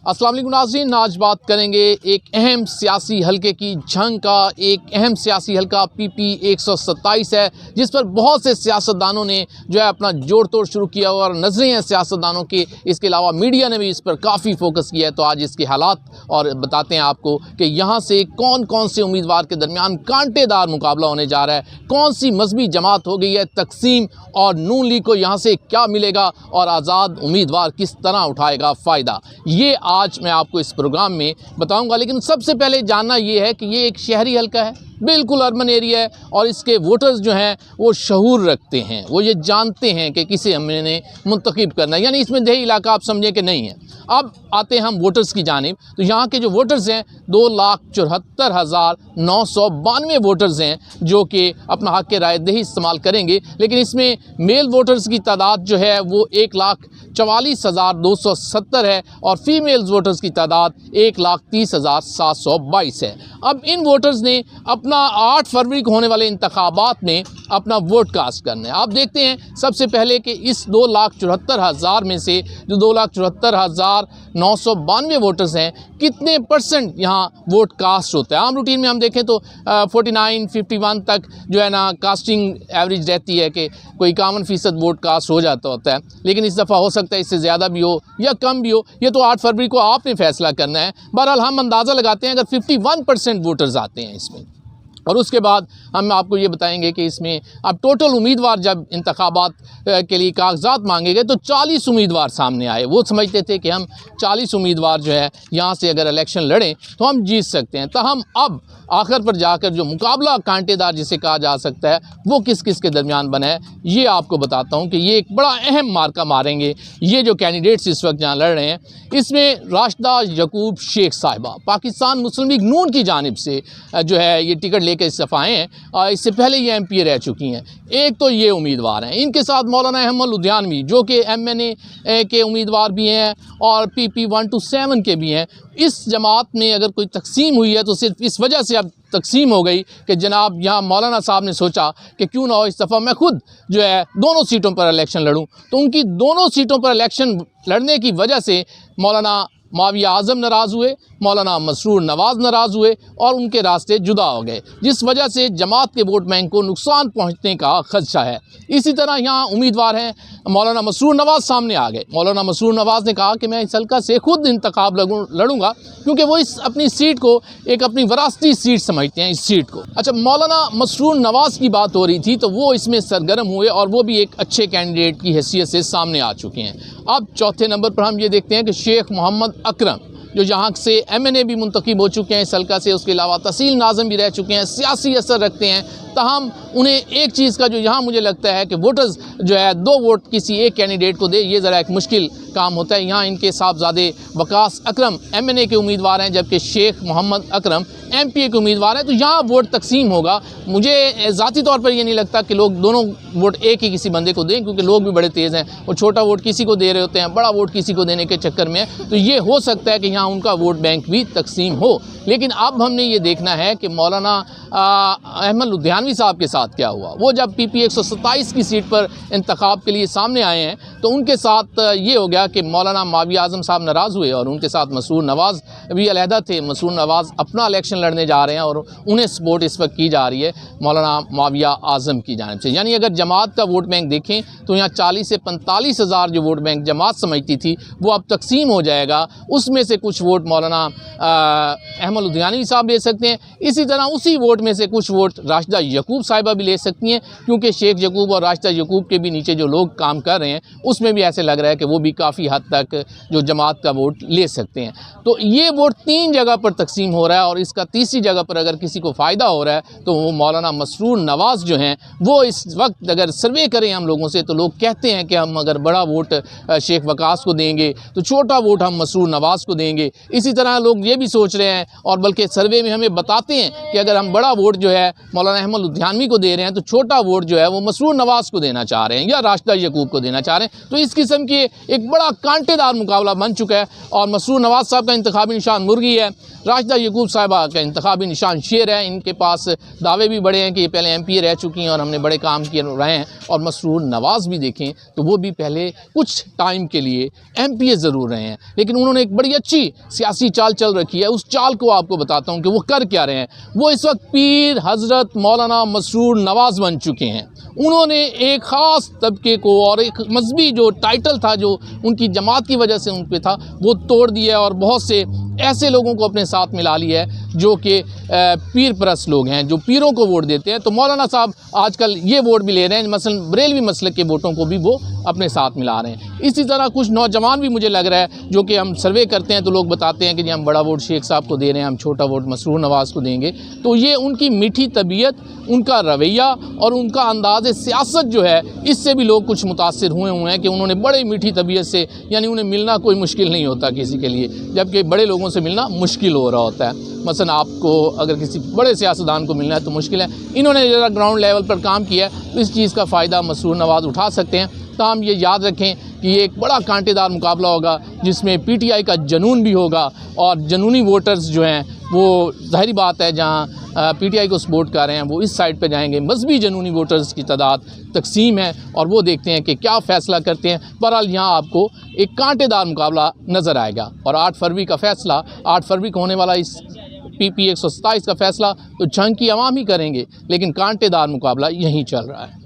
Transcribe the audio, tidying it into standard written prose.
अस्सलाम वालेकुम नाज़रीन, आज बात करेंगे एक अहम सियासी हलके की झंग का। एक अहम सियासी हलका PP 127 है, जिस पर बहुत से सियासतदानों ने जो है अपना जोड़ तोड़ शुरू किया हुआ और नजरें हैं सियासतदानों की। इसके अलावा मीडिया ने भी इस पर काफ़ी फोकस किया है। तो आज इसके हालात और बताते हैं आपको कि यहाँ से कौन कौन से उम्मीदवार के दरमियान कांटेदार मुकाबला होने जा रहा है, कौन सी मजहबी जमात हो गई है तकसीम और नून लीग को यहाँ से क्या मिलेगा और आज़ाद उम्मीदवार किस तरह उठाएगा फ़ायदा, ये आज मैं आपको इस प्रोग्राम में बताऊंगा। लेकिन सबसे पहले जानना ये है कि ये एक शहरी हलका है, बिल्कुल अर्बन एरिया है और इसके वोटर्स जो हैं वो शऊर रखते हैं, वो ये जानते हैं कि किसे हमने मुंतखब करना है। यानी इसमें देही इलाका आप समझें कि नहीं है। अब आते हैं हम वोटर्स की जानिब। तो यहाँ के जो वोटर्स हैं 2,74,992 वोटर्स हैं जो कि अपना हक़ के रायदही इस्तेमाल करेंगे। लेकिन इसमें मेल वोटर्स की तादाद जो है वो 1,44,270 है और फीमेल्स वोटर्स की तादाद 1,30,722 है। अब इन वोटर्स ने अपना 8 फरवरी को होने वाले इंतखाबात में अपना वोट कास्ट करना है। आप देखते हैं सबसे पहले कि इस 2,74,000 में से जो 2,74,992 वोटर्स हैं, कितने % यहाँ वोट कास्ट होता है। आम रूटीन में हम देखें तो 49-51 तक जो है ना कास्टिंग एवरेज रहती है कि कोई 51% वोट कास्ट हो जाता होता है। लेकिन इस दफ़ा हो सकता है इससे ज़्यादा भी हो या कम भी हो, ये तो 8 फरवरी को आपने फ़ैसला करना है। बहरहाल हम अंदाज़ा लगाते हैं अगर 51% वोटर्स आते हैं इसमें, और उसके बाद हम आपको ये बताएंगे कि इसमें अब टोटल उम्मीदवार जब इंतखाबात के लिए कागजात मांगे गए तो 40 उम्मीदवार सामने आए। वो समझते थे कि हम 40 उम्मीदवार जो है यहाँ से अगर इलेक्शन लड़ें तो हम जीत सकते हैं। तहम अब आखिर पर जाकर जो मुकाबला कांटेदार जिसे कहा जा सकता है वो किस किस के दरमियान बना है, ये आपको बताता हूँ कि ये एक बड़ा अहम मार्का मारेंगे ये जो कैंडिडेट्स इस वक्त जहाँ लड़ रहे हैं। इसमें राशिदा यकूब शेख साहिबा पाकिस्तान मुस्लिम लीग नून की जानिब से जो है ये टिकट लेकर इस दफ़ा आए हैं और इससे पहले ये MP रह चुकी हैं। एक तो ये उम्मीदवार हैं, इनके साथ मौलाना अहमद लुधियानवी जो कि MNA के उम्मीदवार भी हैं और PP 127 के भी हैं। इस जमात में अगर कोई तकसीम हुई है तो सिर्फ इस वजह से अब तकसीम हो गई कि जनाब यहाँ मौलाना साहब ने सोचा कि क्यों ना हो इस दफ़ा मैं खुद जो है दोनों सीटों पर इलेक्शन लड़ूं। तो उनकी दोनों सीटों पर इलेक्शन लड़ने की वजह से मौलाना माविया आज़म नाराज़ हुए, मौलाना मसरूर नवाज़ नाराज़ हुए और उनके रास्ते जुदा हो गए, जिस वजह से जमात के वोट बैंक को नुकसान पहुंचने का खदशा है। इसी तरह यहाँ उम्मीदवार हैं मौलाना मसरूर नवाज़ सामने आ गए। मौलाना मसरूर नवाज़ ने कहा कि मैं इस हल्का से खुद इंतखाब लड़ूंगा क्योंकि वो इस अपनी सीट को एक अपनी वरासती सीट समझते हैं इस सीट को। अच्छा, मौलाना मसरूर नवाज़ की बात हो रही थी तो वो इसमें सरगर्म हुए और वो भी एक अच्छे कैंडिडेट की हैसियत से सामने आ चुके हैं। अब चौथे नंबर पर हम ये देखते हैं कि शेख मोहम्मद अकरम जो यहाँ से MNA भी मुंतखब हो चुके हैं इस हल्का से, उसके अलावा तहसील नाज़िम भी रह चुके हैं, सियासी असर रखते हैं। तहम उन्हें एक चीज़ का जो यहाँ मुझे लगता है कि वोटर्स जो है 2 वोट किसी एक कैंडिडेट को दे, ये ज़रा एक मुश्किल काम होता है। यहाँ इनके साहबजादे वकास अकरम MNA के उम्मीदवार हैं जबकि शेख मोहम्मद अकरम MPA के उम्मीदवार हैं। तो यहाँ वोट तकसीम होगा। मुझे ज़ाती तौर पर ये नहीं लगता कि लोग दोनों वोट एक ही किसी बंदे को दें, क्योंकि लोग भी बड़े तेज़ हैं, वो छोटा वोट किसी को दे रहे होते हैं, बड़ा वोट किसी को देने के चक्कर में। तो ये हो सकता है कि यहाँ उनका वोट बैंक भी तकसीम हो। लेकिन अब हमने ये देखना है कि मौलाना अहमद लुधियानवी साहब के साथ क्या हुआ। वो जब PP 127 की सीट पर इंतखाब के लिए सामने आए हैं तो उनके साथ ये हो गया कि मौलाना माविया आज़म साहब नाराज़ हुए और उनके साथ मसरूर नवाज़ भी अलहदा थे। मसरूर नवाज़ अपना इलेक्शन लड़ने जा रहे हैं और उन्हें सपोर्ट इस वक्त की जा रही है मौलाना माविया आज़म की जानिब से। यानी अगर जमात का वोट बैंक देखें तो यहाँ 40 से 45 हज़ार जो वोट बैंक जमात समझती थी वो अब तकसीम हो जाएगा। उसमें से कुछ वोट मौलाना अहमद लुधियानवी साहब ले सकते हैं। इसी तरह उसी वोट में से कुछ वोट राशिदा यकूब साहिबा भी ले सकती हैं, क्योंकि शेख यकूब और राशिदा यकूब के भी नीचे जो लोग काम कर रहे हैं उसमें भी ऐसे लग रहा है कि वो भी काफ़ी हद तक जो जमात का वोट ले सकते हैं। तो ये वोट 3 जगह पर तकसीम हो रहा है और इसका तीसरी जगह पर अगर किसी को फ़ायदा हो रहा है तो वो मौलाना मसरूर नवाज़ जो हैं वो इस वक्त अगर सर्वे करें हम लोगों से तो लोग कहते हैं कि हम अगर बड़ा वोट शेख वकास को देंगे तो छोटा वोट हम मसरूर नवाज़ को देंगे। इसी तरह लोग ये भी सोच रहे हैं और बल्कि सर्वे में हमें बताते हैं कि अगर हम बड़ा वोट जो है मौलाना अहमद लुधियानवी को दे रहे हैं तो छोटा वोट जो है वो मसरूर नवाज़ को देना चाह रहे हैं या राशिदा यकूब को देना चाह रहे हैं। तो इस किस्म की एक बड़ा कांटेदार मुकाबला बन चुका है और मसरूर नवाज़ साहब का इंतखाबी निशान मुर्गी है, राशिदा यकूब साहिबा का इंतखाबी निशान शेर है। इनके पास दावे भी बड़े हैं कि ये पहले MP रह चुकी हैं और हमने बड़े काम किए रहे हैं। और मसरूर नवाज़ भी देखें तो वो भी पहले कुछ टाइम के लिए MP ज़रूर रहे हैं, लेकिन उन्होंने एक बड़ी अच्छी सियासी चाल चल रखी है। उस चाल को आपको बताता हूँ कि वो कर क्या रहे हैं। वो इस वक्त पीर हज़रत मौलाना मसरूर नवाज़ बन चुके हैं। उन्होंने एक ख़ास तबके को और एक मजहबी जो टाइटल था जो उनकी जमात की वजह से उन पे था वो तोड़ दिया और बहुत से ऐसे लोगों को अपने साथ मिला लिया है जो कि पीर परस्त लोग हैं, जो पीरों को वोट देते हैं। तो मौलाना साहब आजकल ये वोट भी ले रहे हैं, मसलन बरेलवी मसलक के वोटों को भी वो अपने साथ मिला रहे हैं। इसी तरह कुछ नौजवान भी मुझे लग रहा है जो कि हम सर्वे करते हैं तो लोग बताते हैं कि जी हम बड़ा वोट शेख साहब को दे रहे हैं, हम छोटा वोट मसरूर नवाज़ को देंगे। तो ये उनकी मीठी तबीयत, उनका रवैया और उनका अंदाज़ सियासत जो है इससे भी लोग कुछ मुतासिर हुए हैं कि उन्होंने बड़ी मीठी तबीयत से, यानी उन्हें मिलना कोई मुश्किल नहीं होता किसी के लिए, जबकि बड़े लोगों से मिलना मुश्किल हो रहा होता है। मसलन आपको अगर किसी बड़े सियासतदान को मिलना है तो मुश्किल है। इन्होंने ज़रा ग्राउंड लेवल पर काम किया है तो इस चीज़ का फ़ायदा मसरूर नवाज़ उठा सकते हैं। ताहम ये याद रखें कि ये एक बड़ा कांटेदार मुकाबला होगा जिसमें PTI का जुनून भी होगा और जुनूनी वोटर्स जो हैं वो ज़ाहिरी बात है जहाँ PTI को सपोर्ट कर रहे हैं वो इस साइड पे जाएंगे। मजहबी जुनूनी वोटर्स की तादाद तकसीम है और वो देखते हैं कि क्या फ़ैसला करते हैं। बहरहाल यहाँ आपको एक कांटेदार मुकाबला नज़र आएगा और 8 फरवरी का फ़ैसला, 8 फरवरी को होने वाला इस PP 127 का फ़ैसला तो जंग की अवाम ही करेंगे, लेकिन कांटेदार मुकाबला यहीं चल रहा है।